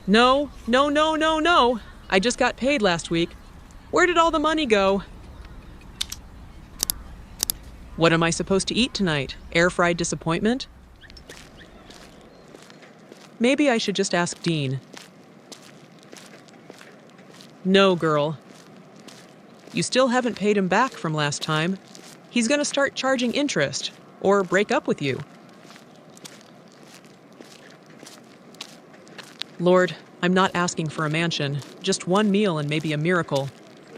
No, no, no, no, no. I just got paid last week. Where did all the money go? What am I supposed to eat tonight? Air-fried disappointment? Maybe I should just ask Dean. No, girl. You still haven't paid him back from last time. He's gonna start charging interest, or break up with you. Lord, I'm not asking for a mansion, just one meal and maybe a miracle.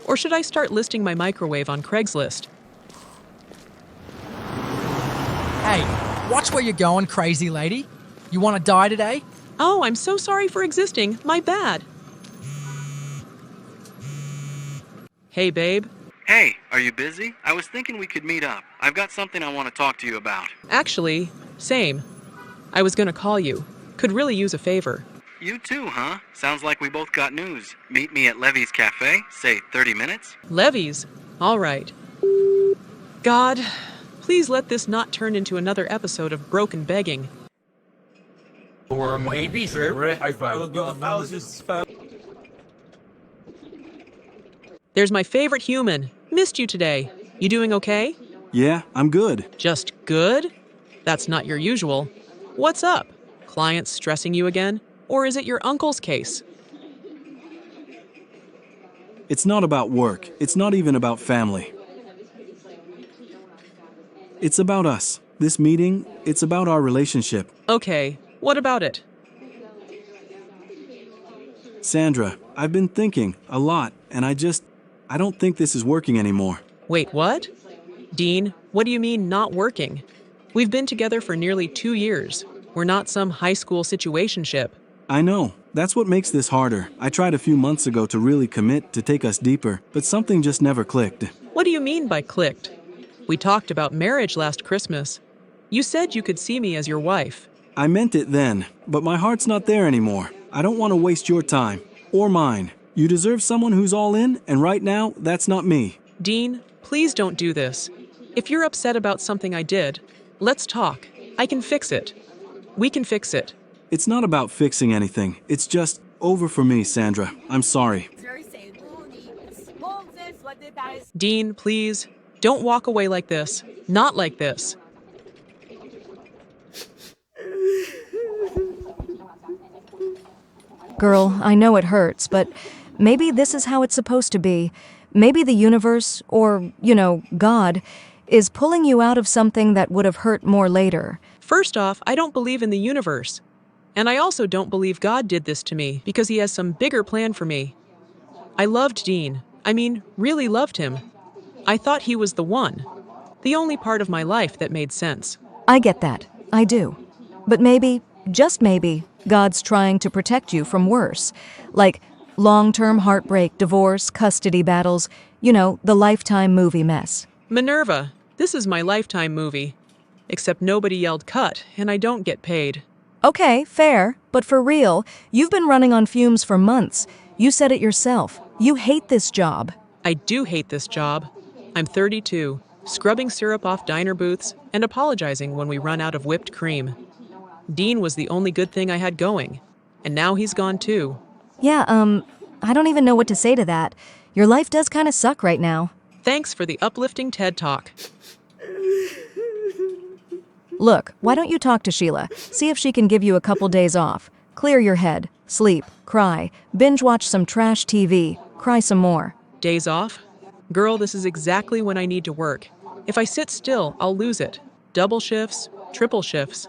Or should I start listing my microwave on Craigslist? Hey, watch where you're going, crazy lady. You want to die today? Oh, I'm so sorry for existing. My bad. Hey, babe. Hey, are you busy? I was thinking we could meet up. I've got something I want to talk to you about. Actually, same. I was gonna call you. Could really use a favor. You too, huh? Sounds like we both got news. Meet me at Levy's Cafe, say 30 minutes? Levies? All right. God, please let this not turn into another episode of broken begging. There's my favorite human. Missed you today. You doing okay? Yeah, I'm good. Just good? That's not your usual. What's up? Clients stressing you again? Or is it your uncle's case? It's not about work. It's not even about family. It's about us. This meeting, it's about our relationship. Okay, what about it? Sandra, I've been thinking a lot, and I don't think this is working anymore. Wait, what? Dean, what do you mean not working? We've been together for nearly 2 years. We're not some high school situationship. I know. That's what makes this harder. I tried a few months ago to really commit, to take us deeper, but something just never clicked. What do you mean by clicked? We talked about marriage last Christmas. You said you could see me as your wife. I meant it then, but my heart's not there anymore. I don't want to waste your time. Or mine. You deserve someone who's all in, and right now, that's not me. Dean, please don't do this. If you're upset about something I did, let's talk. I can fix it. We can fix it. It's not about fixing anything. It's just over for me, Sandra. I'm sorry. Dean, please, don't walk away like this. Not like this. Girl, I know it hurts, but maybe this is how it's supposed to be. Maybe the universe, or, God, is pulling you out of something that would have hurt more later. First off, I don't believe in the universe. And I also don't believe God did this to me because he has some bigger plan for me. I loved Dean. I mean, really loved him. I thought he was the one. The only part of my life that made sense. I get that. I do. But maybe, just maybe, God's trying to protect you from worse. Like long-term heartbreak, divorce, custody battles, the Lifetime movie mess. Minerva, this is my Lifetime movie. Except nobody yelled cut, and I don't get paid. Okay, fair, but for real, you've been running on fumes for months. You said it yourself. You hate this job. I do hate this job. I'm 32, scrubbing syrup off diner booths and apologizing when we run out of whipped cream. Dean was the only good thing I had going, and now he's gone too. Yeah, I don't even know what to say to that. Your life does kind of suck right now. Thanks for the uplifting TED Talk. Look, why don't you talk to Sheila? See if she can give you a couple days off. Clear your head, sleep, cry, binge watch some trash TV, cry some more. Days off? Girl, this is exactly when I need to work. If I sit still, I'll lose it. Double shifts, triple shifts.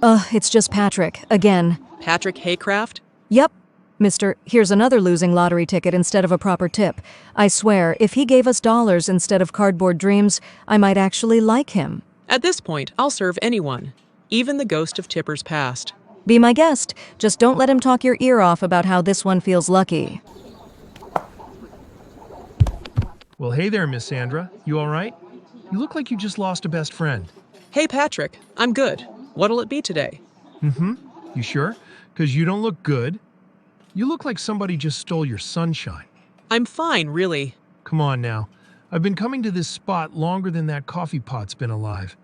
It's just Patrick, again. Patrick Haycraft? Yep. Mister, here's another losing lottery ticket instead of a proper tip. I swear, if he gave us dollars instead of cardboard dreams, I might actually like him. At this point, I'll serve anyone, even the ghost of Tipper's past. Be my guest. Just don't let him talk your ear off about how this one feels lucky. Well, hey there, Miss Sandra. You all right? You look like you just lost a best friend. Hey, Patrick. I'm good. What'll it be today? You sure? 'Cause you don't look good. You look like somebody just stole your sunshine. I'm fine, really. Come on now. I've been coming to this spot longer than that coffee pot's been alive.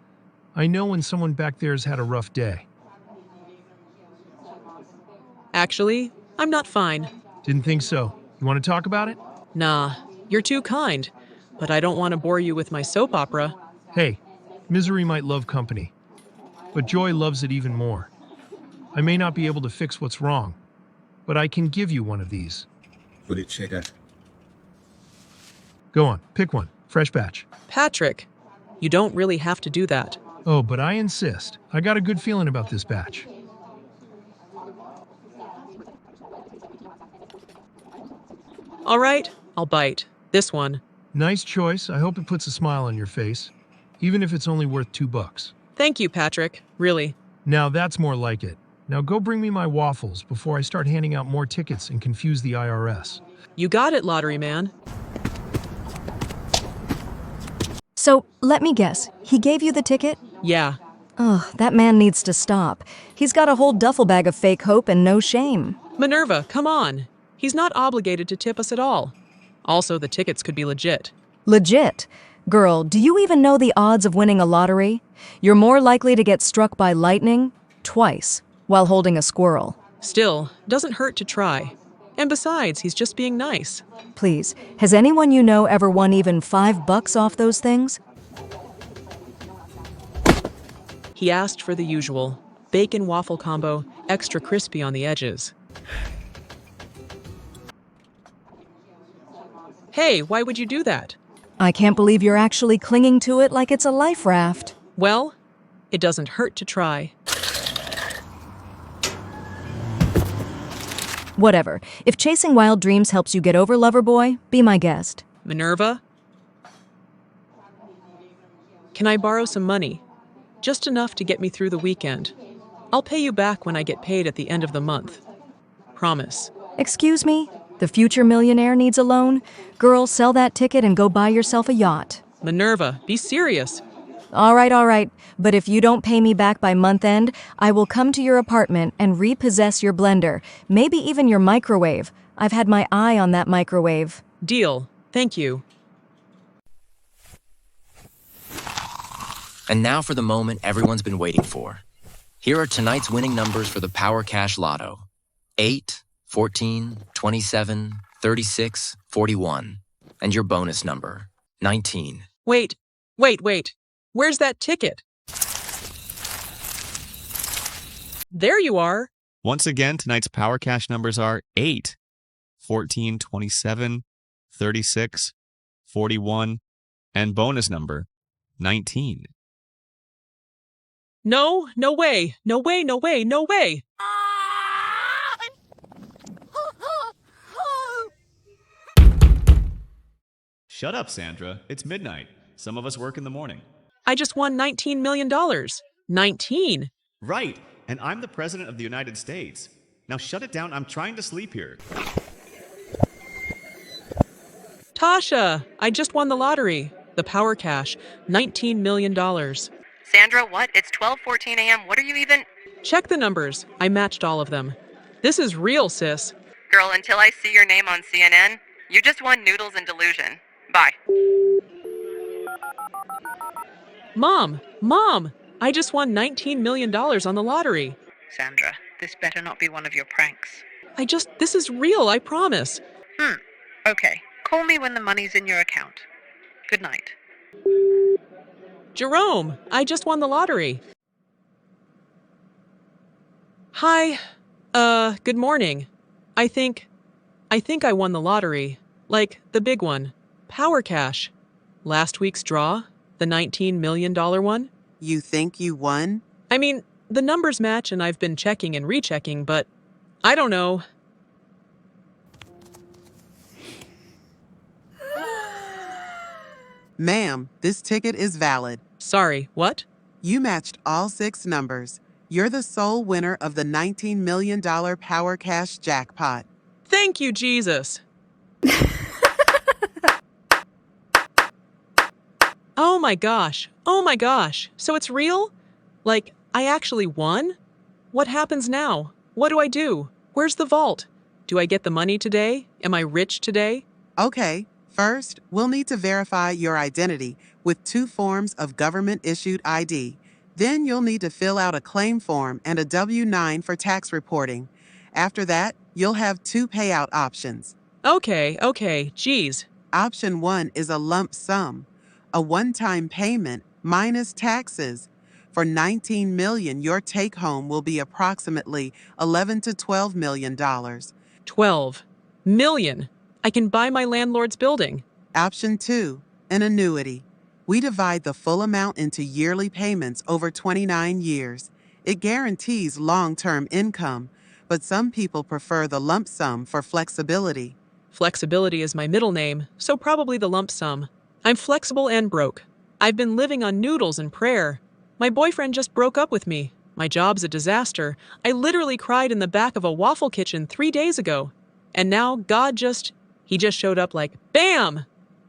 I know when someone back there's had a rough day. Actually, I'm not fine. Didn't think so. You want to talk about it? Nah, you're too kind. But I don't want to bore you with my soap opera. Hey, misery might love company, but joy loves it even more. I may not be able to fix what's wrong, but I can give you one of these. Go on, pick one. Fresh batch. Patrick, you don't really have to do that. Oh, but I insist. I got a good feeling about this batch. All right, I'll bite. This one. Nice choice. I hope it puts a smile on your face, even if it's only worth $2. Thank you, Patrick. Really. Now that's more like it. Now go bring me my waffles before I start handing out more tickets and confuse the IRS. You got it, lottery man. So, let me guess, he gave you the ticket? Yeah. Ugh, that man needs to stop. He's got a whole duffel bag of fake hope and no shame. Minerva, come on. He's not obligated to tip us at all. Also, the tickets could be legit. Legit. Girl, do you even know the odds of winning a lottery? You're more likely to get struck by lightning twice while holding a squirrel. Still, doesn't hurt to try. And besides, he's just being nice. Please, has anyone you know ever won even $5 off those things? He asked for the usual. Bacon waffle combo, extra crispy on the edges. Hey, why would you do that? I can't believe you're actually clinging to it like it's a life raft. Well, it doesn't hurt to try. Whatever. If chasing wild dreams helps you get over Loverboy, be my guest. Minerva? Can I borrow some money? Just enough to get me through the weekend. I'll pay you back when I get paid at the end of the month. Promise. Excuse me? The future millionaire needs a loan? Girl, sell that ticket and go buy yourself a yacht. Minerva, be serious. All right. But if you don't pay me back by month end, I will come to your apartment and repossess your blender, maybe even your microwave. I've had my eye on that microwave. Deal. Thank you. And now for the moment everyone's been waiting for. Here are tonight's winning numbers for the Power Cash Lotto. 8, 14, 27, 36, 41. And your bonus number, 19. Wait. Where's that ticket? There you are. Once again, tonight's Power Cash numbers are 8, 14, 27, 36, 41, and bonus number, 19. No way. Shut up, Sandra. It's midnight. Some of us work in the morning. I just won $19 million. 19. Right, and I'm the President of the United States. Now shut it down, I'm trying to sleep here. Tasha, I just won the lottery. The Power Cash, $19 million. Sandra, what? It's 12:14 a.m. What are you even... Check the numbers. I matched all of them. This is real, sis. Girl, until I see your name on CNN, you just won noodles and delusion. Bye. Mom, I just won $19 million on the lottery. Sandra, this better not be one of your pranks. This is real, I promise. Okay. Call me when the money's in your account. Good night. Jerome, I just won the lottery. Hi. Good morning. I think I won the lottery. Like, the big one. Power Cash. Last week's draw, the $19 million one. You think you won? I mean, the numbers match and I've been checking and rechecking, but I don't know. Ma'am, this ticket is valid. Sorry, what? You matched all 6 numbers. You're the sole winner of the $19 million Power Cash jackpot. Thank you, Jesus. Oh my gosh. So it's real? Like, I actually won? What happens now? What do I do? Where's the vault? Do I get the money today? Am I rich today? Okay, first, we'll need to verify your identity with 2 forms of government-issued ID. Then you'll need to fill out a claim form and a W-9 for tax reporting. After that, you'll have 2 payout options. Okay, geez. Option 1 is a lump sum, a one-time payment minus taxes. For $19 million, your take-home will be approximately $11 to $12 million. 12 million. I can buy my landlord's building. Option 2, an annuity. We divide the full amount into yearly payments over 29 years. It guarantees long-term income, but some people prefer the lump sum for flexibility. Flexibility is my middle name, so probably the lump sum. I'm flexible and broke. I've been living on noodles and prayer. My boyfriend just broke up with me. My job's a disaster. I literally cried in the back of a waffle kitchen 3 days ago. And now God he just showed up like, bam!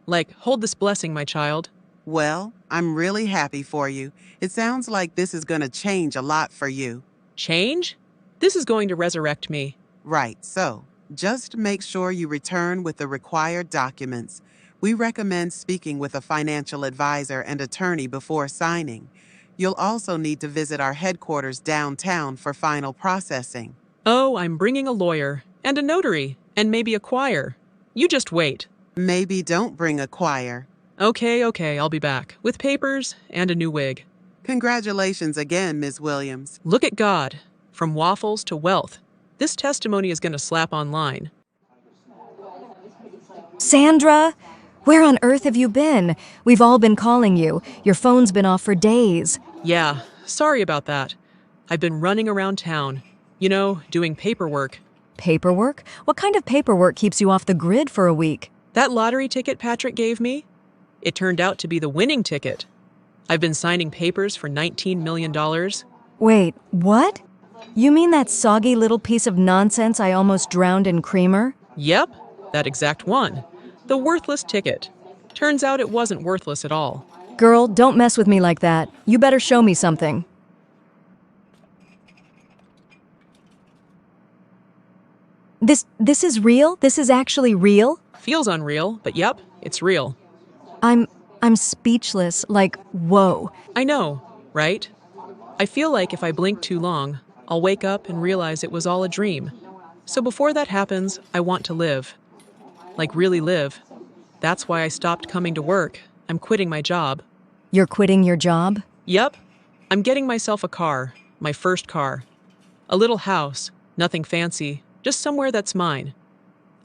Like, hold this blessing, my child. Well, I'm really happy for you. It sounds like this is going to change a lot for you. Change? This is going to resurrect me. Right, so just make sure you return with the required documents. We recommend speaking with a financial advisor and attorney before signing. You'll also need to visit our headquarters downtown for final processing. Oh, I'm bringing a lawyer, and a notary, and maybe a choir. You just wait. Maybe don't bring a choir. Okay, I'll be back, with papers and a new wig. Congratulations again, Ms. Williams. Look at God. From waffles to wealth. This testimony is going to slap online. Sandra, where on earth have you been? We've all been calling you. Your phone's been off for days. Yeah, sorry about that. I've been running around town. Doing paperwork. Paperwork? What kind of paperwork keeps you off the grid for a week? That lottery ticket Patrick gave me? It turned out to be the winning ticket. I've been signing papers for $19 million. Wait, what? You mean that soggy little piece of nonsense I almost drowned in creamer? Yep, that exact one. The worthless ticket. Turns out it wasn't worthless at all. Girl, don't mess with me like that. You better show me something. This is real? This is actually real? Feels unreal, but yep, it's real. I'm speechless, like, whoa. I know, right? I feel like if I blink too long, I'll wake up and realize it was all a dream. So before that happens, I want to live. Like really live. That's why I stopped coming to work. I'm quitting my job. You're quitting your job? Yep. I'm getting myself a car, my first car. A little house, nothing fancy, just somewhere that's mine.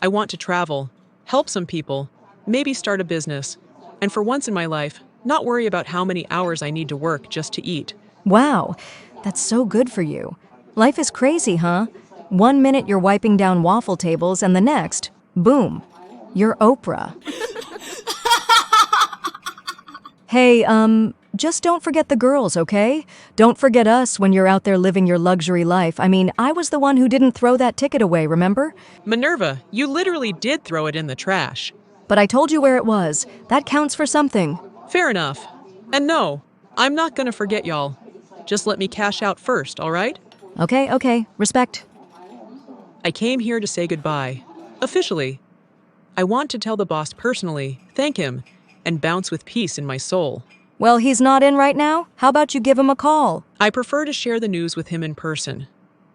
I want to travel, help some people, maybe start a business, and for once in my life, not worry about how many hours I need to work just to eat. Wow, that's so good for you. Life is crazy, huh? 1 minute you're wiping down waffle tables and the next, boom, you're Oprah. Hey, just don't forget the girls, okay? Don't forget us when you're out there living your luxury life. I mean, I was the one who didn't throw that ticket away, remember? Minerva, you literally did throw it in the trash. But I told you where it was. That counts for something. Fair enough. And no, I'm not gonna forget y'all. Just let me cash out first, all right? Okay, respect. I came here to say goodbye. Officially. I want to tell the boss personally, thank him, and bounce with peace in my soul. Well, he's not in right now. How about you give him a call? I prefer to share the news with him in person.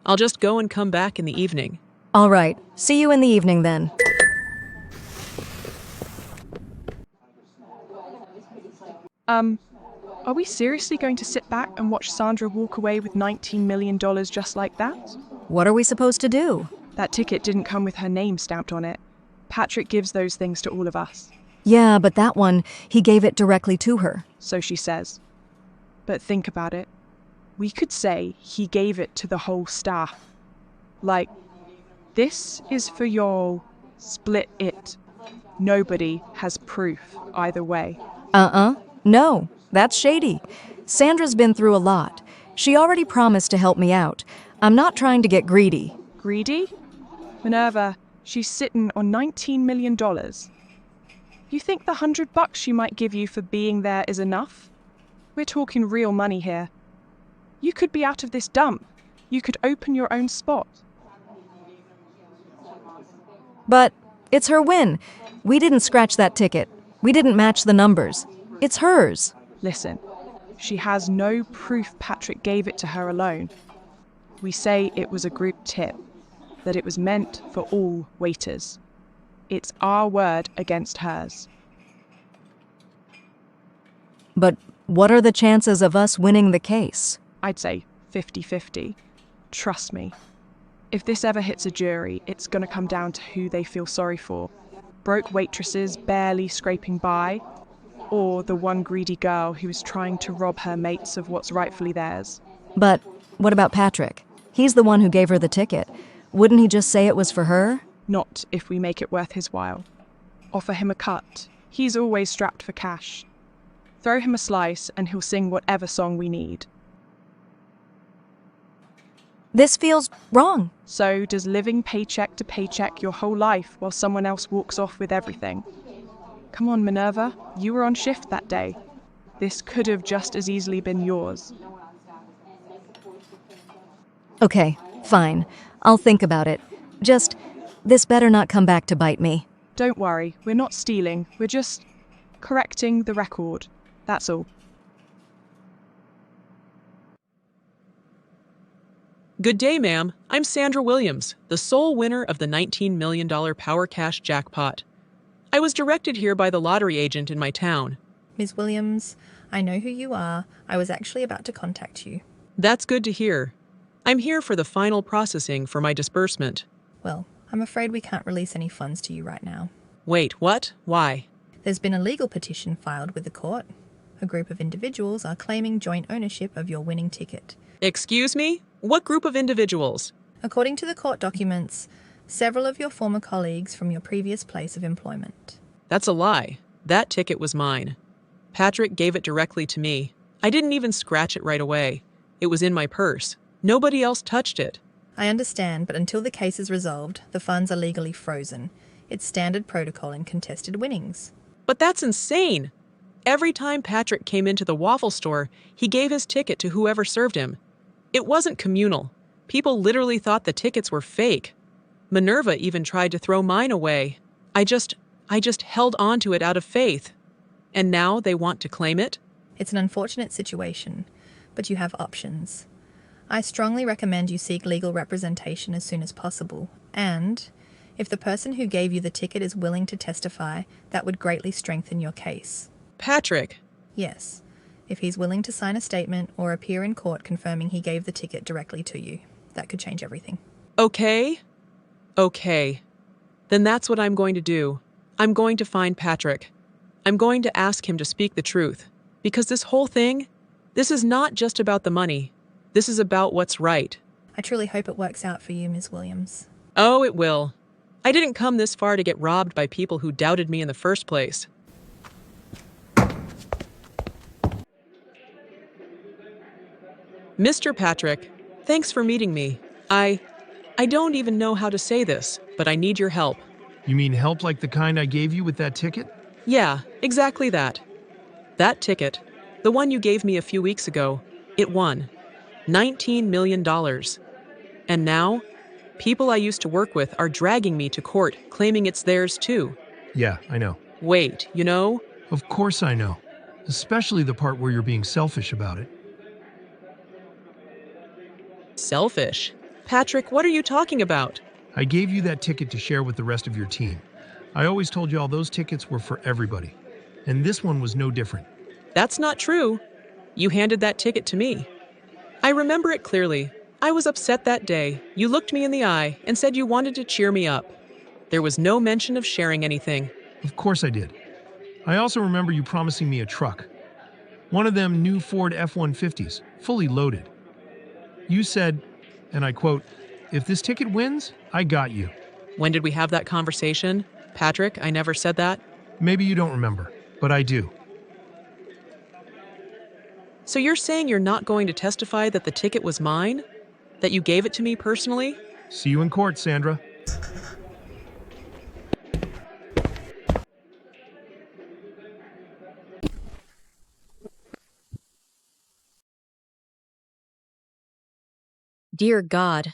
I'll just go and come back in the evening. All right. See you in the evening then. Are we seriously going to sit back and watch Sandra walk away with $19 million just like that? What are we supposed to do? That ticket didn't come with her name stamped on it. Patrick gives those things to all of us. Yeah, but that one, he gave it directly to her. So she says. But think about it. We could say he gave it to the whole staff. Like, this is for your split it. Nobody has proof either way. No, that's shady. Sandra's been through a lot. She already promised to help me out. I'm not trying to get greedy. Greedy? Minerva, she's sitting on $19 million. You think the $100 she might give you for being there is enough? We're talking real money here. You could be out of this dump. You could open your own spot. But it's her win. We didn't scratch that ticket. We didn't match the numbers. It's hers. Listen, she has no proof Patrick gave it to her alone. We say it was a group tip. that it was meant for all waiters. It's our word against hers. But what are the chances of us winning the case? I'd say 50-50. Trust me. If this ever hits a jury, it's going to come down to who they feel sorry for. Broke waitresses barely scraping by, or the one greedy girl who is trying to rob her mates of what's rightfully theirs. But what about Patrick? He's the one who gave her the ticket. Wouldn't he just say it was for her? Not if we make it worth his while. Offer him a cut. He's always strapped for cash. Throw him a slice and he'll sing whatever song we need. This feels wrong. So does living paycheck to paycheck your whole life while someone else walks off with everything. Come on, Minerva, you were on shift that day. This could have just as easily been yours. Okay, fine. I'll think about it. Just, this better not come back to bite me. Don't worry, we're not stealing, we're just correcting the record. That's all. Good day, ma'am. I'm Sandra Williams, the sole winner of the $19 million Power Cash jackpot. I was directed here by the lottery agent in my town. Ms. Williams, I know who you are. I was actually about to contact you. That's good to hear. I'm here for the final processing for my disbursement. Well, I'm afraid we can't release any funds to you right now. Wait, what? Why? There's been a legal petition filed with the court. A group of individuals are claiming joint ownership of your winning ticket. Excuse me? What group of individuals? According to the court documents, several of your former colleagues from your previous place of employment. That's a lie. That ticket was mine. Patrick gave it directly to me. I didn't even scratch it right away. It was in my purse. Nobody else touched it. I understand, but until the case is resolved, the funds are legally frozen. It's standard protocol in contested winnings. But that's insane! Every time Patrick came into the waffle store, he gave his ticket to whoever served him. It wasn't communal. People literally thought the tickets were fake. Minerva even tried to throw mine away. I just held on to it out of faith. And now they want to claim it? It's an unfortunate situation, but you have options. I strongly recommend you seek legal representation as soon as possible, and if the person who gave you the ticket is willing to testify, that would greatly strengthen your case. Patrick! Yes, if he's willing to sign a statement or appear in court confirming he gave the ticket directly to you. That could change everything. Okay. Then that's what I'm going to do. I'm going to find Patrick. I'm going to ask him to speak the truth. Because this whole thing, this is not just about the money. This is about what's right. I truly hope it works out for you, Ms. Williams. Oh, it will. I didn't come this far to get robbed by people who doubted me in the first place. Mr. Patrick, thanks for meeting me. I don't even know how to say this, but I need your help. You mean help like the kind I gave you with that ticket? Yeah, exactly that. That ticket, the one you gave me a few weeks ago, it won $19 million. And now, people I used to work with are dragging me to court, claiming it's theirs too. Yeah, I know. Wait, you know? Of course I know. Especially the part where you're being selfish about it. Selfish? Patrick, what are you talking about? I gave you that ticket to share with the rest of your team. I always told you all those tickets were for everybody. And this one was no different. That's not true. You handed that ticket to me. I remember it clearly. I was upset that day. You looked me in the eye and said you wanted to cheer me up. There was no mention of sharing anything. Of course I did. I also remember you promising me a truck. One of them new Ford F-150s, fully loaded. You said, and I quote, "If this ticket wins, I got you." When did we have that conversation? Patrick, I never said that. Maybe you don't remember, but I do. So you're saying you're not going to testify that the ticket was mine? That you gave it to me personally? See you in court, Sandra. Dear God,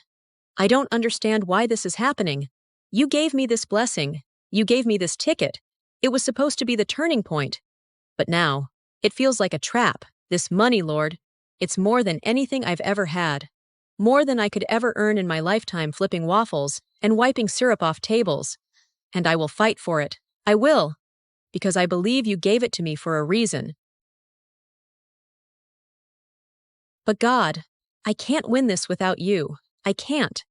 I don't understand why this is happening. You gave me this blessing. You gave me this ticket. It was supposed to be the turning point. But now, it feels like a trap. This money, Lord, it's more than anything I've ever had. More than I could ever earn in my lifetime flipping waffles and wiping syrup off tables. And I will fight for it. I will. Because I believe you gave it to me for a reason. But God, I can't win this without you. I can't.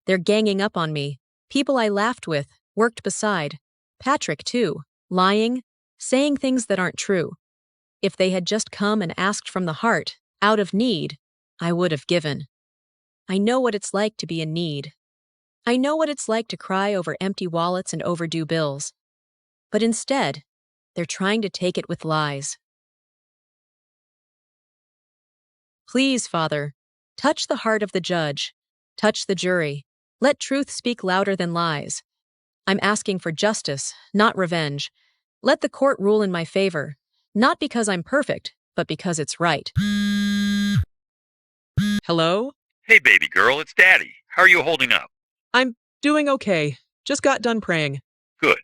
They're ganging up on me. People I laughed with, worked beside. Patrick, too. Lying, saying things that aren't true. If they had just come and asked from the heart, out of need, I would have given. I know what it's like to be in need. I know what it's like to cry over empty wallets and overdue bills. But instead, they're trying to take it with lies. Please, Father, touch the heart of the judge. Touch the jury. Let truth speak louder than lies. I'm asking for justice, not revenge. Let the court rule in my favor, not because I'm perfect, but because it's right. Hello? Hey, baby girl, it's Daddy. How are you holding up? I'm doing okay. Just got done praying. Good.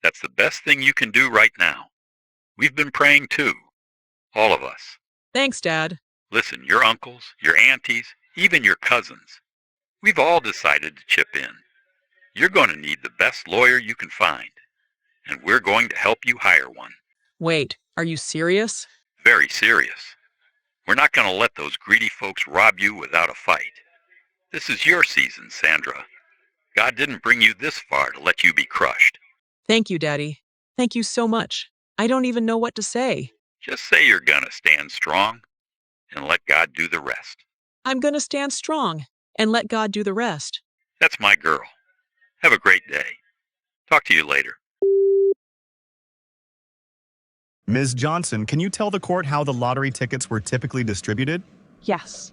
That's the best thing you can do right now. We've been praying too. All of us. Thanks, Dad. Listen, your uncles, your aunties, even your cousins. We've all decided to chip in. You're going to need the best lawyer you can find, and we're going to help you hire one. Wait, are you serious? Very serious. We're not going to let those greedy folks rob you without a fight. This is your season, Sandra. God didn't bring you this far to let you be crushed. Thank you, Daddy. Thank you so much. I don't even know what to say. Just say you're going to stand strong and let God do the rest. I'm gonna stand strong and let God do the rest. That's my girl. Have a great day. Talk to you later. Ms. Johnson, can you tell the court how the lottery tickets were typically distributed? Yes.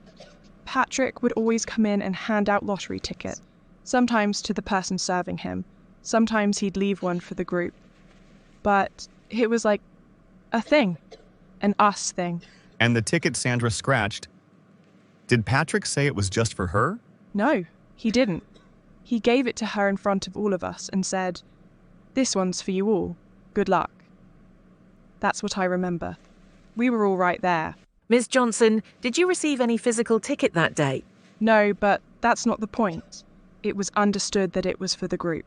Patrick would always come in and hand out lottery tickets, sometimes to the person serving him. Sometimes he'd leave one for the group. But it was like a thing, an us thing. And the ticket Sandra scratched, did Patrick say it was just for her? No, he didn't. He gave it to her in front of all of us and said, "This one's for you all. Good luck." That's what I remember. We were all right there. Ms. Johnson, did you receive any physical ticket that day? No, but that's not the point. It was understood that it was for the group.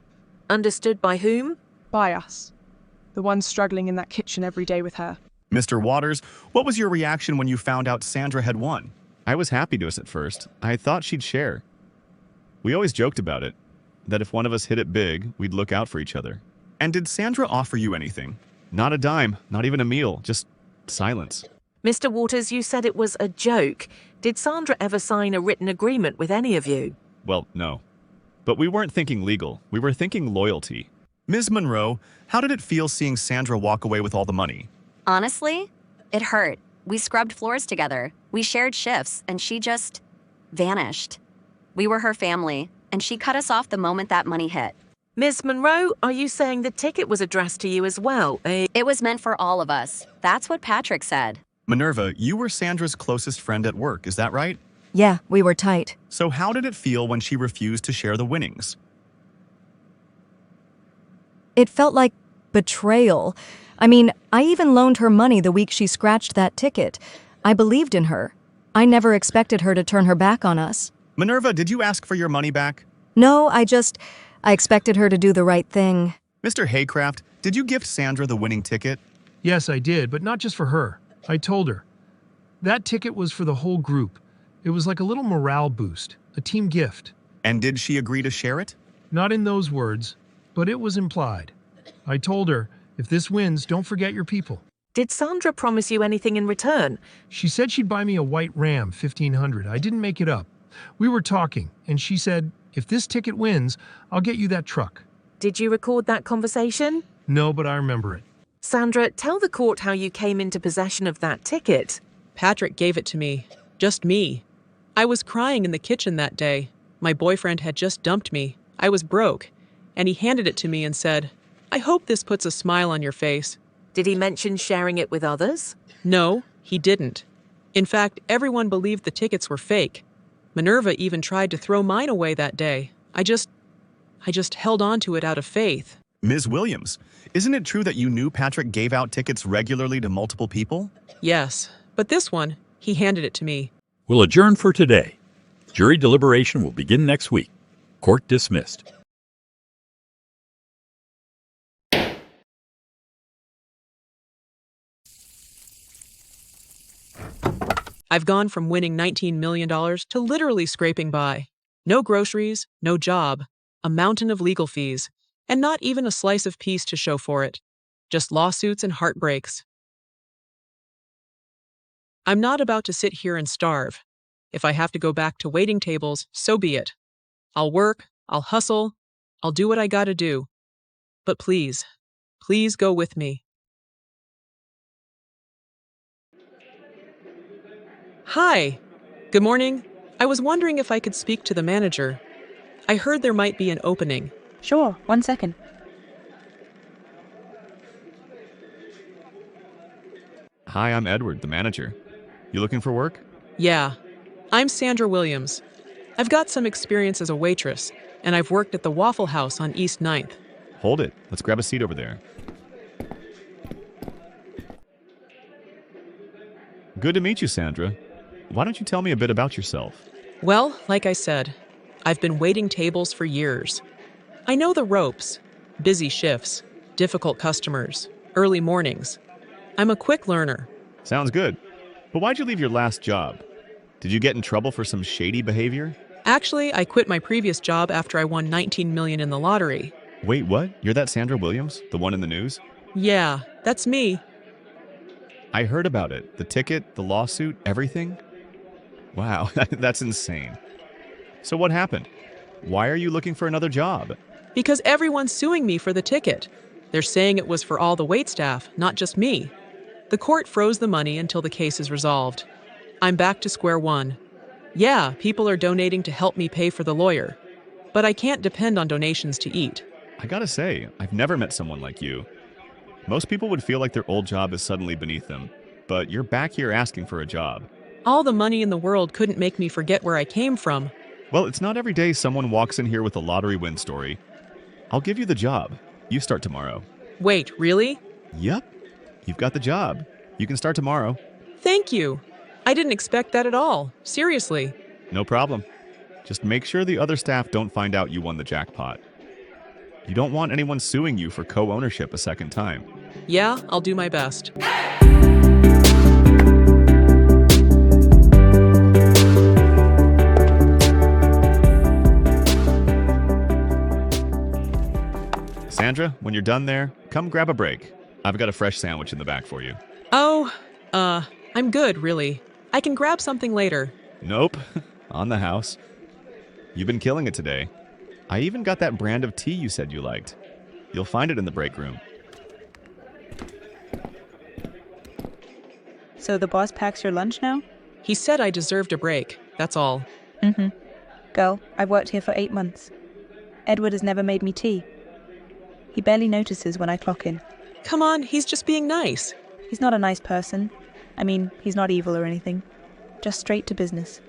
Understood by whom? By us. The ones struggling in that kitchen every day with her. Mr. Waters, what was your reaction when you found out Sandra had won? I was happy to us at first. I thought she'd share. We always joked about it, that if one of us hit it big, we'd look out for each other. And did Sandra offer you anything? Not a dime, not even a meal, just silence. Mr. Waters, you said it was a joke. Did Sandra ever sign a written agreement with any of you? Well, no. But we weren't thinking legal. We were thinking loyalty. Ms. Monroe, how did it feel seeing Sandra walk away with all the money? Honestly, it hurt. We scrubbed floors together. We shared shifts, and she just vanished. We were her family, and she cut us off the moment that money hit. Ms. Monroe, are you saying the ticket was addressed to you as well? It was meant for all of us. That's what Patrick said. Minerva, you were Sandra's closest friend at work, is that right? Yeah, we were tight. So how did it feel when she refused to share the winnings? It felt like betrayal. I mean, I even loaned her money the week she scratched that ticket. I believed in her. I never expected her to turn her back on us. Minerva, did you ask for your money back? No, I expected her to do the right thing. Mr. Haycraft, did you gift Sandra the winning ticket? Yes, I did, but not just for her. I told her. That ticket was for the whole group. It was like a little morale boost, a team gift. And did she agree to share it? Not in those words, but it was implied. I told her, if this wins, don't forget your people. Did Sandra promise you anything in return? She said she'd buy me a white Ram 1500. I didn't make it up. We were talking, and she said, if this ticket wins, I'll get you that truck. Did you record that conversation? No, but I remember it. Sandra, tell the court how you came into possession of that ticket. Patrick gave it to me. Just me. I was crying in the kitchen that day. My boyfriend had just dumped me. I was broke. And he handed it to me and said, "I hope this puts a smile on your face." Did he mention sharing it with others? No, he didn't. In fact, everyone believed the tickets were fake. Minerva even tried to throw mine away that day. I just held on to it out of faith. Ms. Williams, isn't it true that you knew Patrick gave out tickets regularly to multiple people? Yes, but this one, he handed it to me. We'll adjourn for today. Jury deliberation will begin next week. Court dismissed. I've gone from winning $19 million to literally scraping by. No groceries, no job, a mountain of legal fees, and not even a slice of peace to show for it. Just lawsuits and heartbreaks. I'm not about to sit here and starve. If I have to go back to waiting tables, so be it. I'll work, I'll hustle, I'll do what I gotta do. But please, please go with me. Hi. Good morning. I was wondering if I could speak to the manager. I heard there might be an opening. Sure, 1 second. Hi, I'm Edward, the manager. You looking for work? Yeah. I'm Sandra Williams. I've got some experience as a waitress, and I've worked at the Waffle House on East 9th. Hold it. Let's grab a seat over there. Good to meet you, Sandra. Why don't you tell me a bit about yourself? Well, like I said, I've been waiting tables for years. I know the ropes. Busy shifts, difficult customers, early mornings. I'm a quick learner. Sounds good. But why'd you leave your last job? Did you get in trouble for some shady behavior? Actually, I quit my previous job after I won $19 million in the lottery. Wait, what? You're that Sandra Williams? The one in the news? Yeah, that's me. I heard about it. The ticket, the lawsuit, everything? Wow, that's insane. So what happened? Why are you looking for another job? Because everyone's suing me for the ticket. They're saying it was for all the waitstaff, not just me. The court froze the money until the case is resolved. I'm back to square one. Yeah, people are donating to help me pay for the lawyer. But I can't depend on donations to eat. I gotta say, I've never met someone like you. Most people would feel like their old job is suddenly beneath them, but you're back here asking for a job. All the money in the world couldn't make me forget where I came from. Well, it's not every day someone walks in here with a lottery win story. I'll give you the job. You start tomorrow. Wait, really? Yep. You've got the job. You can start tomorrow. Thank you. I didn't expect that at all. Seriously. No problem. Just make sure the other staff don't find out you won the jackpot. You don't want anyone suing you for co-ownership a second time. Yeah, I'll do my best. Sandra, when you're done there, come grab a break. I've got a fresh sandwich in the back for you. Oh, I'm good, really. I can grab something later. Nope. On the house. You've been killing it today. I even got that brand of tea you said you liked. You'll find it in the break room. So the boss packs your lunch now? He said I deserved a break, that's all. Mm-hmm. Girl, I've worked here for 8 months. Edward has never made me tea. He barely notices when I clock in. Come on, he's just being nice. He's not a nice person. I mean, he's not evil or anything. Just straight to business.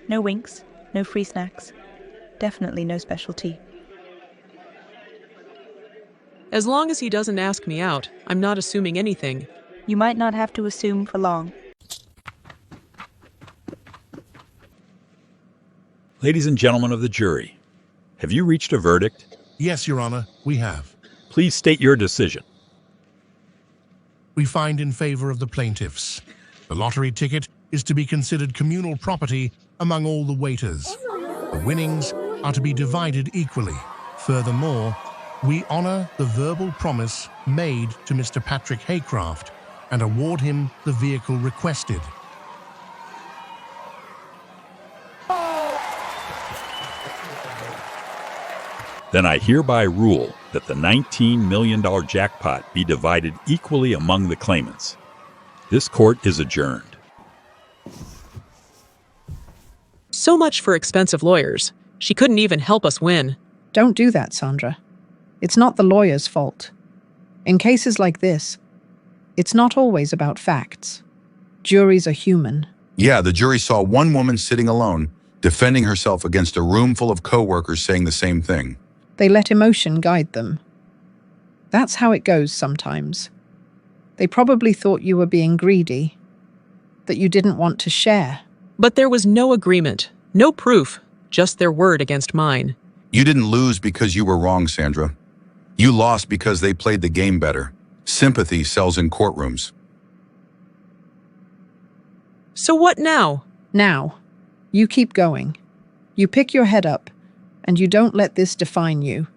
No winks, no free snacks. Definitely no special tea. As long as he doesn't ask me out, I'm not assuming anything. You might not have to assume for long. Ladies and gentlemen of the jury, have you reached a verdict? Yes, Your Honor, we have. Please state your decision. We find in favor of the plaintiffs. The lottery ticket is to be considered communal property among all the waiters. The winnings are to be divided equally. Furthermore, we honor the verbal promise made to Mr. Patrick Haycraft and award him the vehicle requested. Then I hereby rule that the $19 million jackpot be divided equally among the claimants. This court is adjourned. So much for expensive lawyers. She couldn't even help us win. Don't do that, Sandra. It's not the lawyer's fault. In cases like this, it's not always about facts. Juries are human. Yeah, the jury saw one woman sitting alone, defending herself against a room full of coworkers saying the same thing. They let emotion guide them. That's how it goes sometimes. They probably thought you were being greedy, that you didn't want to share. But there was no agreement, No proof, just their word against mine. You didn't lose because you were wrong, Sandra. You lost because they played the game better. Sympathy sells in courtrooms. So what now? Now, you keep going. You pick your head up, and you don't let this define you.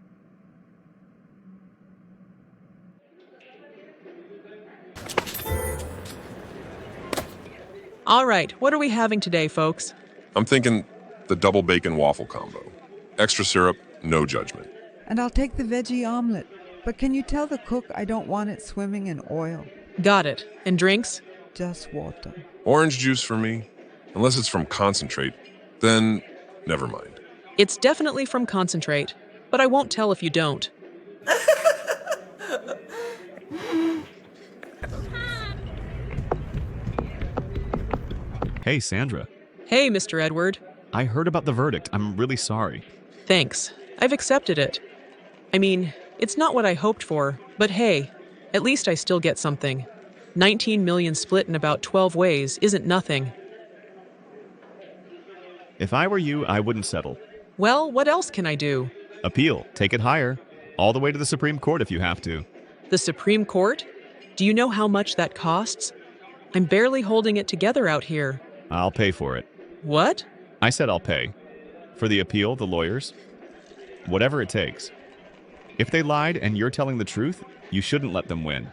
All right, what are we having today, folks? I'm thinking the double bacon waffle combo. Extra syrup, no judgment. And I'll take the veggie omelet. But can you tell the cook I don't want it swimming in oil? Got it. And drinks? Just water. Orange juice for me. Unless it's from concentrate, then never mind. It's definitely from concentrate, but I won't tell if you don't. Hey, Sandra. Hey, Mr. Edward. I heard about the verdict. I'm really sorry. Thanks. I've accepted it. I mean, it's not what I hoped for, but hey, at least I still get something. 19 million split in about 12 ways isn't nothing. If I were you, I wouldn't settle. Well, what else can I do? Appeal. Take it higher. All the way to the Supreme Court if you have to. The Supreme Court? Do you know how much that costs? I'm barely holding it together out here. I'll pay for it. What? I said I'll pay. For the appeal, the lawyers. Whatever it takes. If they lied and you're telling the truth, you shouldn't let them win.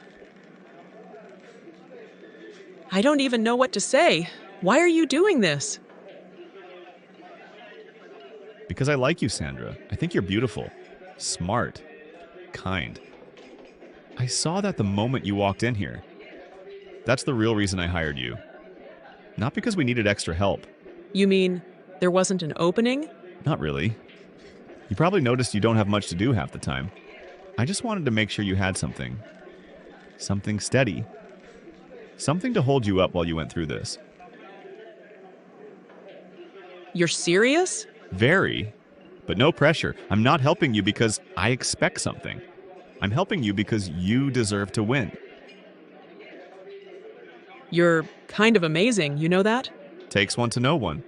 I don't even know what to say. Why are you doing this? Because I like you, Sandra. I think you're beautiful, smart, kind. I saw that the moment you walked in here. That's the real reason I hired you. Not because we needed extra help. You mean there wasn't an opening? Not really. You probably noticed you don't have much to do half the time. I just wanted to make sure you had something. Something steady. Something to hold you up while you went through this. You're serious? Very. But no pressure. I'm not helping you because I expect something. I'm helping you because you deserve to win. You're kind of amazing, you know that? Takes one to know one.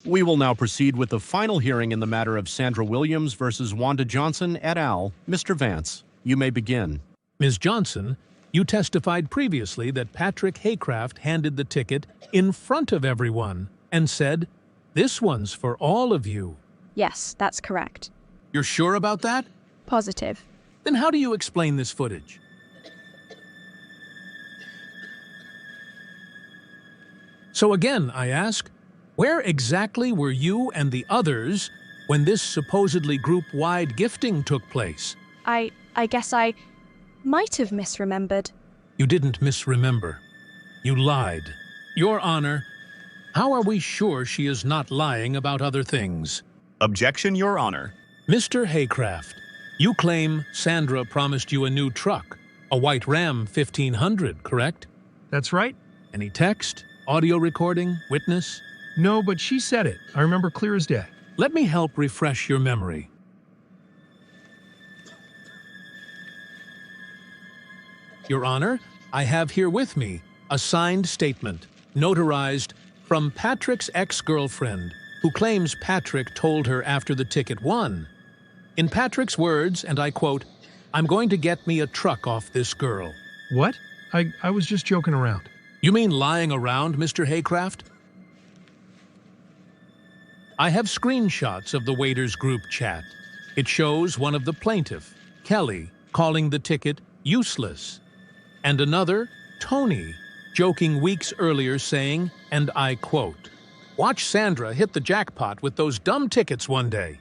We will now proceed with the final hearing in the matter of Sandra Williams versus Wanda Johnson et al. Mr. Vance, you may begin. Ms. Johnson, you testified previously that Patrick Haycraft handed the ticket in front of everyone and said, "This one's for all of you." Yes, that's correct. You're sure about that? Positive. Then how do you explain this footage? So again, I ask, where exactly were you and the others when this supposedly group-wide gifting took place? I guess I might have misremembered. You didn't misremember. You lied. Your Honor, how are we sure she is not lying about other things? Objection, Your Honor. Mr. Haycraft, you claim Sandra promised you a new truck, a white Ram 1500, correct? That's right. Any text, audio recording, witness? No, but she said it. I remember clear as day. Let me help refresh your memory. Your Honor, I have here with me a signed statement, notarized from Patrick's ex-girlfriend, who claims Patrick told her after the ticket won. In Patrick's words, and I quote, "I'm going to get me a truck off this girl." What? I was just joking around. You mean lying around, Mr. Haycraft? I have screenshots of the waiters group chat. It shows one of the plaintiff, Kelly, calling the ticket useless, and another, Tony, joking weeks earlier saying, and I quote, "Watch Sandra hit the jackpot with those dumb tickets one day."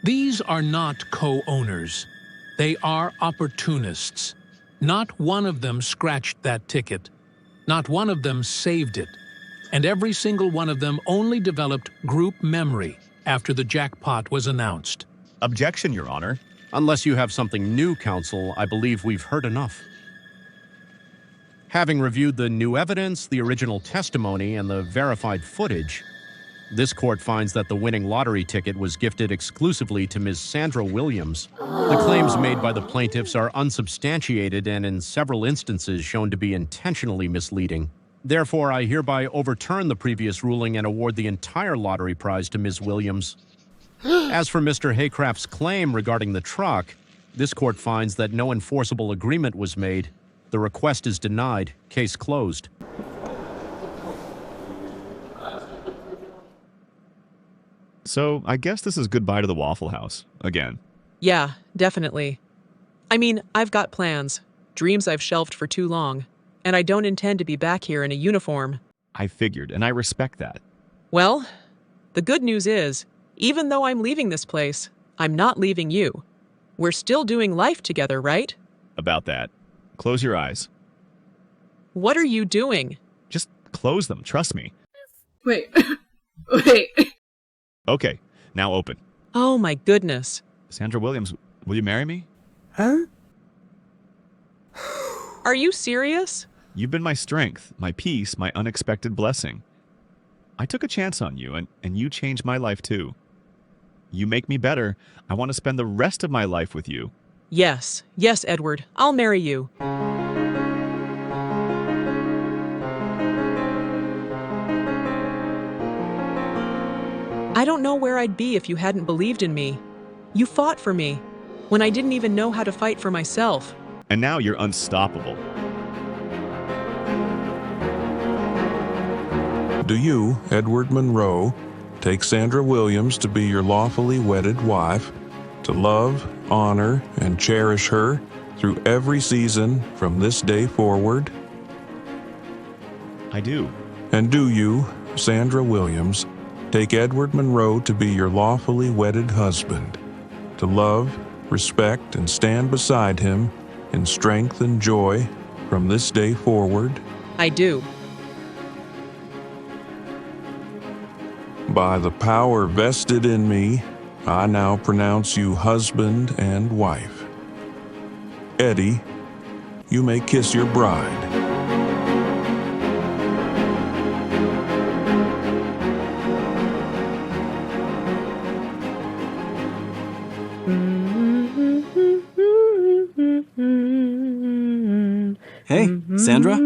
These are not co-owners. They are opportunists. Not one of them scratched that ticket. Not one of them saved it. And every single one of them only developed group memory after the jackpot was announced. Objection, Your Honor. Unless you have something new, counsel, I believe we've heard enough. Having reviewed the new evidence, the original testimony, and the verified footage, this court finds that the winning lottery ticket was gifted exclusively to Ms. Sandra Williams. The claims made by the plaintiffs are unsubstantiated and in several instances shown to be intentionally misleading. Therefore, I hereby overturn the previous ruling and award the entire lottery prize to Ms. Williams. As for Mr. Haycraft's claim regarding the truck, this court finds that no enforceable agreement was made. The request is denied. Case closed. So, I guess this is goodbye to the Waffle House, again. Yeah, definitely. I mean, I've got plans, dreams I've shelved for too long, and I don't intend to be back here in a uniform. I figured, and I respect that. Well, the good news is, even though I'm leaving this place, I'm not leaving you. We're still doing life together, right? About that. Close your eyes. What are you doing? Just close them, trust me. Wait. Wait. Okay, now open. Oh my goodness. Sandra Williams, will you marry me? Huh? Are you serious? You've been my strength, my peace, my unexpected blessing. I took a chance on you, and you changed my life too. You make me better. I want to spend the rest of my life with you. Yes, Edward, I'll marry you. I don't know where I'd be if you hadn't believed in me. You fought for me, when I didn't even know how to fight for myself. And now you're unstoppable. Do you, Edward Monroe, take Sandra Williams to be your lawfully wedded wife, to love, honor, and cherish her through every season from this day forward? I do. And do you, Sandra Williams, take Edward Monroe to be your lawfully wedded husband, to love, respect, and stand beside him in strength and joy from this day forward? I do. By the power vested in me, I now pronounce you husband and wife. Eddie, you may kiss your bride. Hey, Sandra?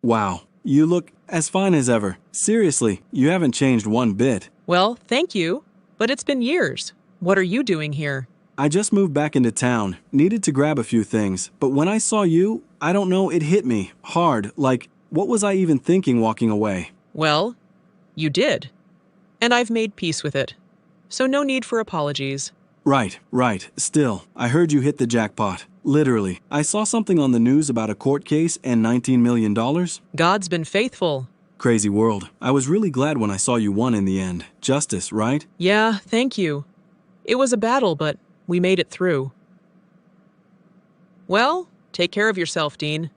Wow, you look as fine as ever. Seriously, you haven't changed one bit. Well, thank you, but it's been years. What are you doing here? I just moved back into town, needed to grab a few things, but when I saw you, I don't know, it hit me hard, like, what was I even thinking walking away? Well, you did. And I've made peace with it. So no need for apologies. Right. Still, I heard you hit the jackpot. Literally. I saw something on the news about a court case and $19 million. God's been faithful. Crazy world. I was really glad when I saw you won in the end. Justice, right? Yeah, thank you. It was a battle, but we made it through. Well, take care of yourself, Dean.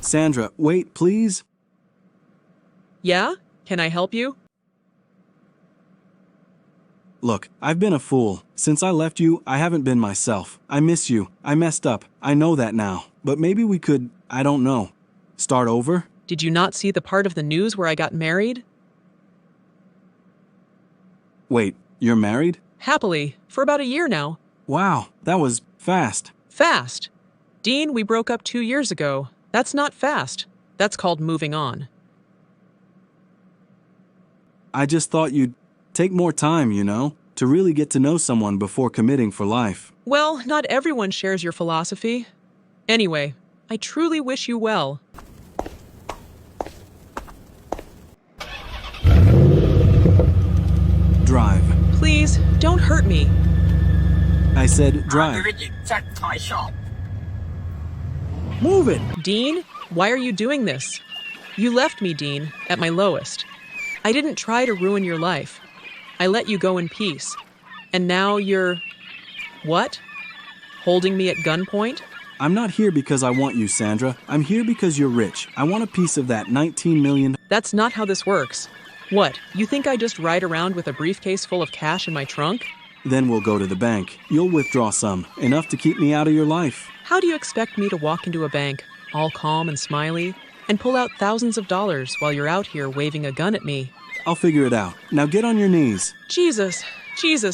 Sandra, wait, please. Yeah? Can I help you? Look, I've been a fool. Since I left you, I haven't been myself. I miss you. I messed up. I know that now. But maybe we could, I don't know, start over? Did you not see the part of the news where I got married? Wait, you're married? Happily, for about a year now. Wow, that was fast. Fast? Dean, we broke up 2 years ago. That's not fast. That's called moving on. I just thought you'd take more time, to really get to know someone before committing for life. Well, not everyone shares your philosophy. Anyway, I truly wish you well. Drive. Please, don't hurt me. I said drive. Move it! Dean, why are you doing this? You left me, Dean, at my lowest. I didn't try to ruin your life. I let you go in peace. And now you're... what? Holding me at gunpoint? I'm not here because I want you, Sandra. I'm here because you're rich. I want a piece of that $19 million. That's not how this works. What, you think I just ride around with a briefcase full of cash in my trunk? Then we'll go to the bank. You'll withdraw some, enough to keep me out of your life. How do you expect me to walk into a bank, all calm and smiley, and pull out thousands of dollars while you're out here waving a gun at me? I'll figure it out. Now get on your knees. Jesus,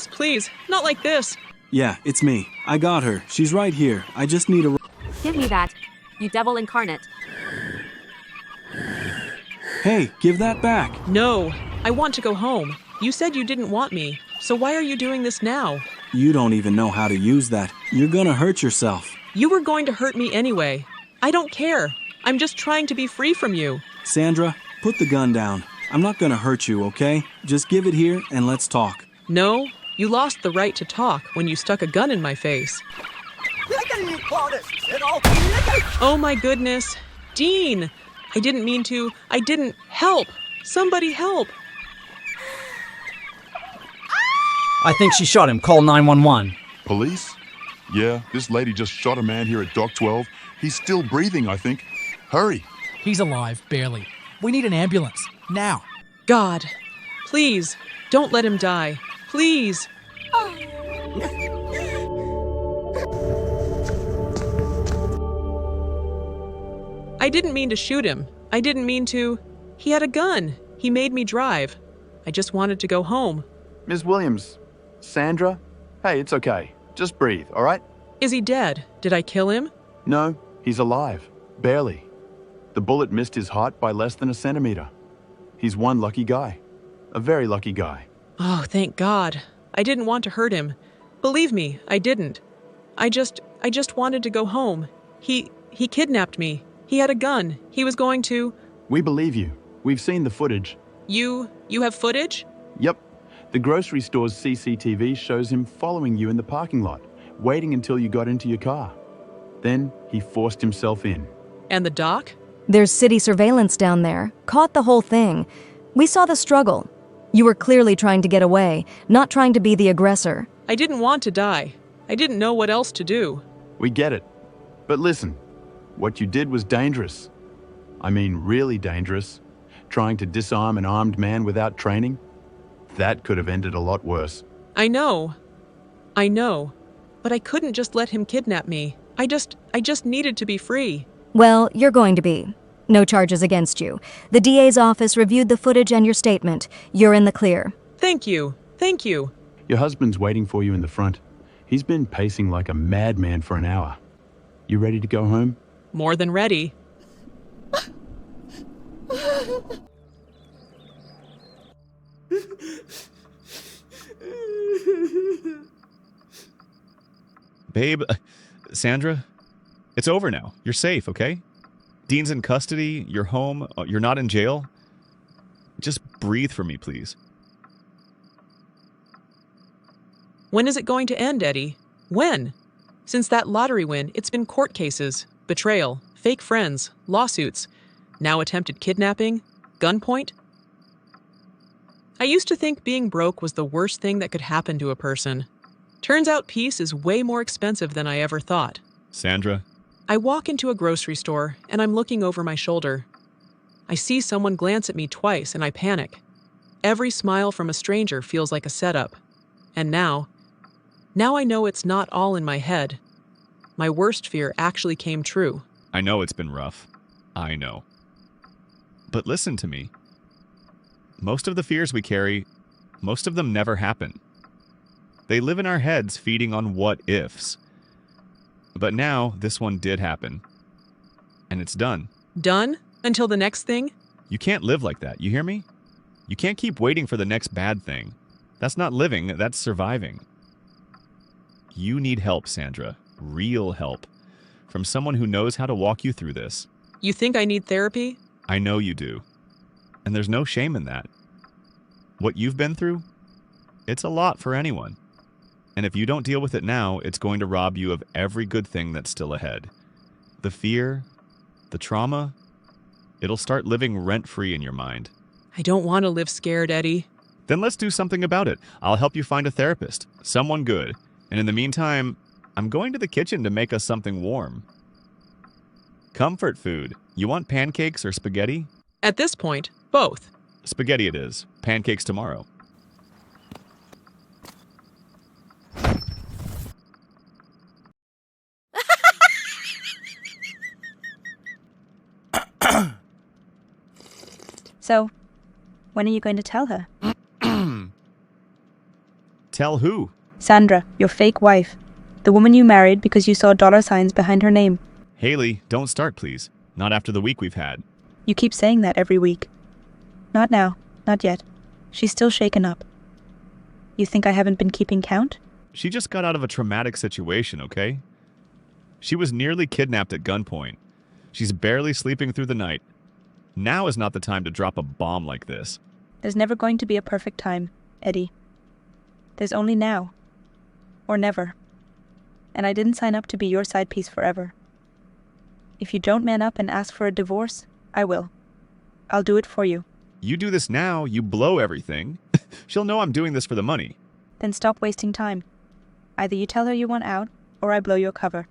please, not like this. Yeah, it's me. I got her. She's right here. I just need a... Give me that, you devil incarnate. Hey, give that back. No, I want to go home. You said you didn't want me, so why are you doing this now? You don't even know how to use that. You're gonna hurt yourself. You were going to hurt me anyway. I don't care. I'm just trying to be free from you. Sandra, put the gun down. I'm not gonna hurt you, okay? Just give it here and let's talk. No, you lost the right to talk when you stuck a gun in my face. Oh my goodness. Dean! I didn't mean to. I didn't. Help! Somebody help! I think she shot him. Call 911. Police? Yeah, this lady just shot a man here at Dock 12. He's still breathing, I think. Hurry. He's alive, barely. We need an ambulance. Now. God, please, don't let him die. Please. I didn't mean to shoot him. I didn't mean to. He had a gun. He made me drive. I just wanted to go home. Ms. Williams, Sandra? Hey, it's okay. Just breathe, all right? Is he dead? Did I kill him? No, he's alive. Barely. The bullet missed his heart by less than a centimeter. He's one lucky guy. A very lucky guy. Oh, thank God. I didn't want to hurt him. Believe me, I didn't. I just wanted to go home. He kidnapped me. He had a gun. He was going to... We believe you. We've seen the footage. You have footage? Yep. The grocery store's CCTV shows him following you in the parking lot, waiting until you got into your car. Then he forced himself in. And the doc? There's city surveillance down there. Caught the whole thing. We saw the struggle. You were clearly trying to get away, not trying to be the aggressor. I didn't want to die. I didn't know what else to do. We get it. But listen, what you did was dangerous. I mean, really dangerous. Trying to disarm an armed man without training. That could have ended a lot worse. I know. But I couldn't just let him kidnap me. I just needed to be free. Well, you're going to be. No charges against you. The DA's office reviewed the footage and your statement. You're in the clear. Thank you. Your husband's waiting for you in the front. He's been pacing like a madman for an hour. You ready to go home? More than ready. Babe, Sandra, it's over now. You're safe, okay? Dean's in custody, you're home, you're not in jail. Just breathe for me, please. When is it going to end, Eddie? When? Since that lottery win, it's been court cases, betrayal, fake friends, lawsuits, now attempted kidnapping, gunpoint. I used to think being broke was the worst thing that could happen to a person. Turns out peace is way more expensive than I ever thought. Sandra? I walk into a grocery store, and I'm looking over my shoulder. I see someone glance at me twice, and I panic. Every smile from a stranger feels like a setup. And now I know it's not all in my head. My worst fear actually came true. I know it's been rough. I know. But listen to me. Most of the fears we carry, most of them never happen. They live in our heads feeding on what-ifs. But now, this one did happen. And it's done. Done? Until the next thing? You can't live like that, you hear me? You can't keep waiting for the next bad thing. That's not living, that's surviving. You need help, Sandra. Real help. From someone who knows how to walk you through this. You think I need therapy? I know you do. And there's no shame in that. What you've been through, it's a lot for anyone. And if you don't deal with it now, it's going to rob you of every good thing that's still ahead. The fear, the trauma, it'll start living rent-free in your mind. I don't want to live scared, Eddie. Then let's do something about it. I'll help you find a therapist, someone good. And in the meantime, I'm going to the kitchen to make us something warm. Comfort food. You want pancakes or spaghetti? At this point, both. Spaghetti it is. Pancakes tomorrow. So, when are you going to tell her? Tell who? Sandra, your fake wife. The woman you married because you saw dollar signs behind her name. Haley, don't start, please. Not after the week we've had. You keep saying that every week. Not now. Not yet. She's still shaken up. You think I haven't been keeping count? She just got out of a traumatic situation, okay? She was nearly kidnapped at gunpoint. She's barely sleeping through the night. Now is not the time to drop a bomb like this. There's never going to be a perfect time, Eddie. There's only now. Or never. And I didn't sign up to be your side piece forever. If you don't man up and ask for a divorce, I will. I'll do it for you. You do this now, you blow everything. She'll know I'm doing this for the money. Then stop wasting time. Either you tell her you want out, or I blow your cover.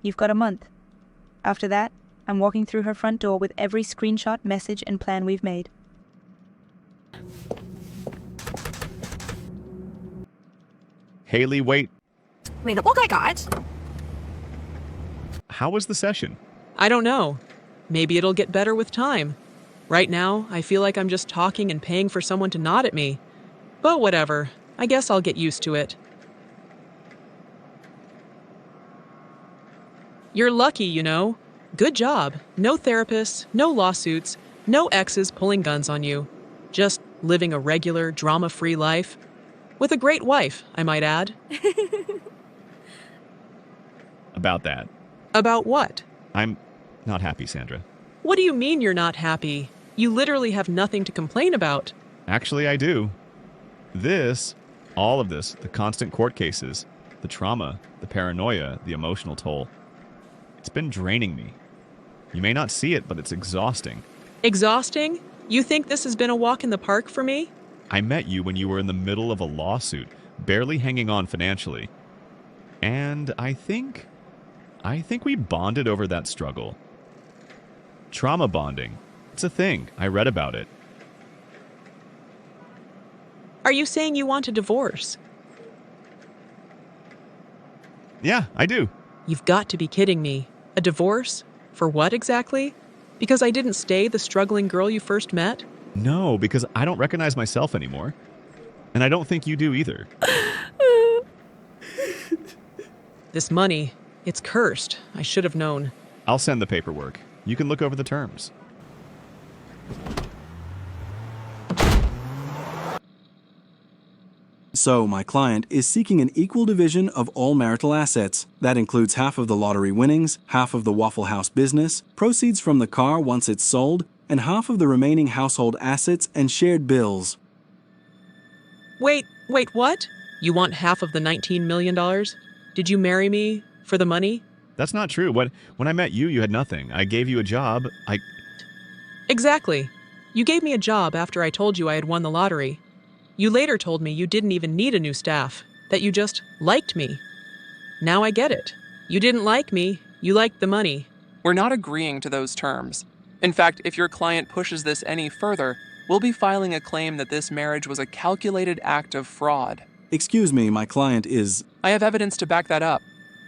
You've got a month. After that, I'm walking through her front door with every screenshot, message, and plan we've made. Haley, wait. I mean, the book I got. How was the session? I don't know. Maybe it'll get better with time. Right now, I feel like I'm just talking and paying for someone to nod at me. But whatever. I guess I'll get used to it. You're lucky, you know. Good job. No therapists, no lawsuits, no exes pulling guns on you. Just living a regular, drama-free life. With a great wife, I might add. About that. About what? I'm not happy, Sandra. What do you mean you're not happy? You literally have nothing to complain about. Actually, I do. All of this, the constant court cases, the trauma, the paranoia, the emotional toll. It's been draining me. You may not see it, but it's exhausting. Exhausting? You think this has been a walk in the park for me? I met you when you were in the middle of a lawsuit, barely hanging on financially. And I think we bonded over that struggle. Trauma bonding. It's a thing. I read about it. Are you saying you want a divorce? Yeah, I do. You've got to be kidding me. A divorce? For what exactly? Because I didn't stay the struggling girl you first met? No, because I don't recognize myself anymore. And I don't think you do either. This money, it's cursed. I should have known. I'll send the paperwork. You can look over the terms. So, my client is seeking an equal division of all marital assets. That includes half of the lottery winnings, half of the Waffle House business, proceeds from the car once it's sold, and half of the remaining household assets and shared bills. Wait, what? You want half of the $19 million? Did you marry me for the money? That's not true. When I met you, you had nothing. I gave you a job. Exactly. You gave me a job after I told you I had won the lottery. You later told me you didn't even need a new staff, that you just liked me. Now I get it. You didn't like me, you liked the money. We're not agreeing to those terms. In fact, if your client pushes this any further, we'll be filing a claim that this marriage was a calculated act of fraud. Excuse me, my client is... I have evidence to back that up.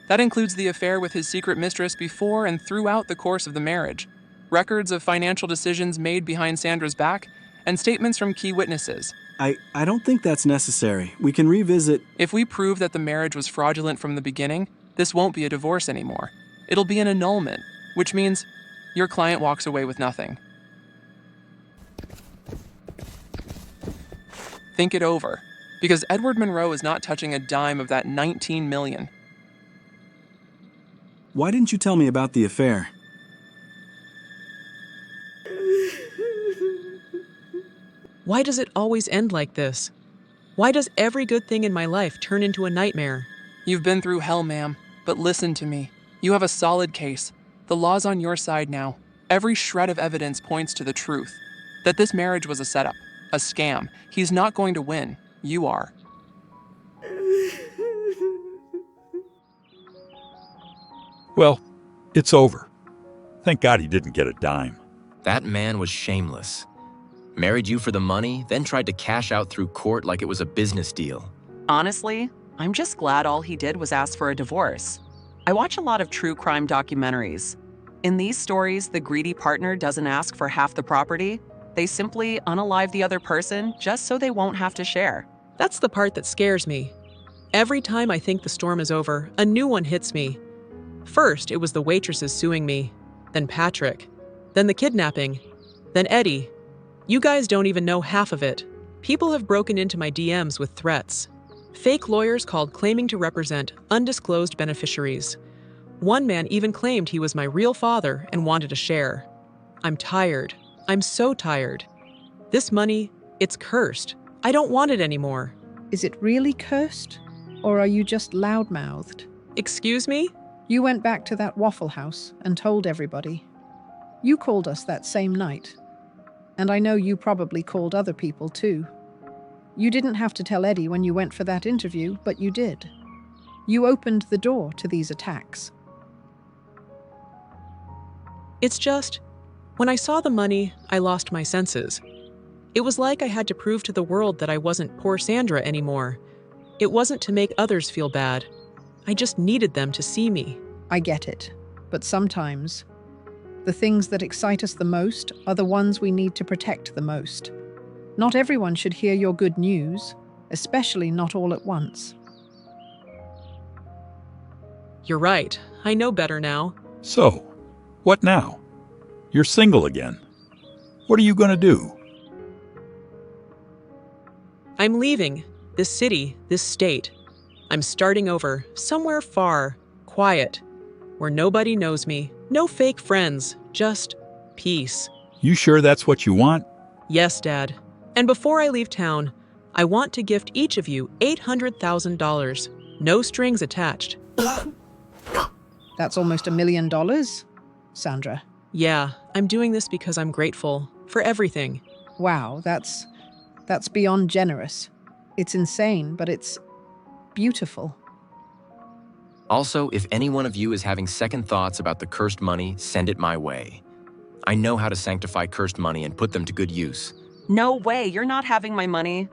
That includes the affair with his secret mistress before and throughout the course of the marriage, records of financial decisions made behind Sandra's back, and statements from key witnesses. I don't think that's necessary. We can revisit... If we prove that the marriage was fraudulent from the beginning, this won't be a divorce anymore. It'll be an annulment, which means your client walks away with nothing. Think it over, because Edward Monroe is not touching a dime of that $19 million. Why didn't you tell me about the affair? Why does it always end like this? Why does every good thing in my life turn into a nightmare? You've been through hell, ma'am, but listen to me. You have a solid case. The law's on your side now. Every shred of evidence points to the truth. That this marriage was a setup, a scam. He's not going to win. You are. Well, it's over. Thank God he didn't get a dime. That man was shameless. Married you for the money, then tried to cash out through court like it was a business deal. Honestly, I'm just glad all he did was ask for a divorce. I watch a lot of true crime documentaries. In these stories, the greedy partner doesn't ask for half the property. They simply unalive the other person just so they won't have to share. That's the part that scares me. Every time I think the storm is over, a new one hits me. First, it was the waitresses suing me, then Patrick, then the kidnapping, then Eddie. You guys don't even know half of it. People have broken into my DMs with threats. Fake lawyers called claiming to represent undisclosed beneficiaries. One man even claimed he was my real father and wanted a share. I'm tired. I'm so tired. This money, it's cursed. I don't want it anymore. Is it really cursed? Or are you just loudmouthed? Excuse me? You went back to that Waffle House and told everybody. You called us that same night. And I know you probably called other people too. You didn't have to tell Eddie when you went for that interview, but you did. You opened the door to these attacks. It's just, when I saw the money, I lost my senses. It was like I had to prove to the world that I wasn't poor Sandra anymore. It wasn't to make others feel bad. I just needed them to see me. I get it. But sometimes, the things that excite us the most are the ones we need to protect the most. Not everyone should hear your good news, especially not all at once. You're right. I know better now. So, what now? You're single again. What are you going to do? I'm leaving this city, this state. I'm starting over, somewhere far, quiet, where nobody knows me, no fake friends, just peace. You sure that's what you want? Yes, Dad. And before I leave town, I want to gift each of you $800,000. No strings attached. That's almost $1 million, Sandra. Yeah, I'm doing this because I'm grateful for everything. Wow, that's beyond generous. It's insane, but it's beautiful. Also, if any one of you is having second thoughts about the cursed money, send it my way. I know how to sanctify cursed money and put them to good use. No way, you're not having my money.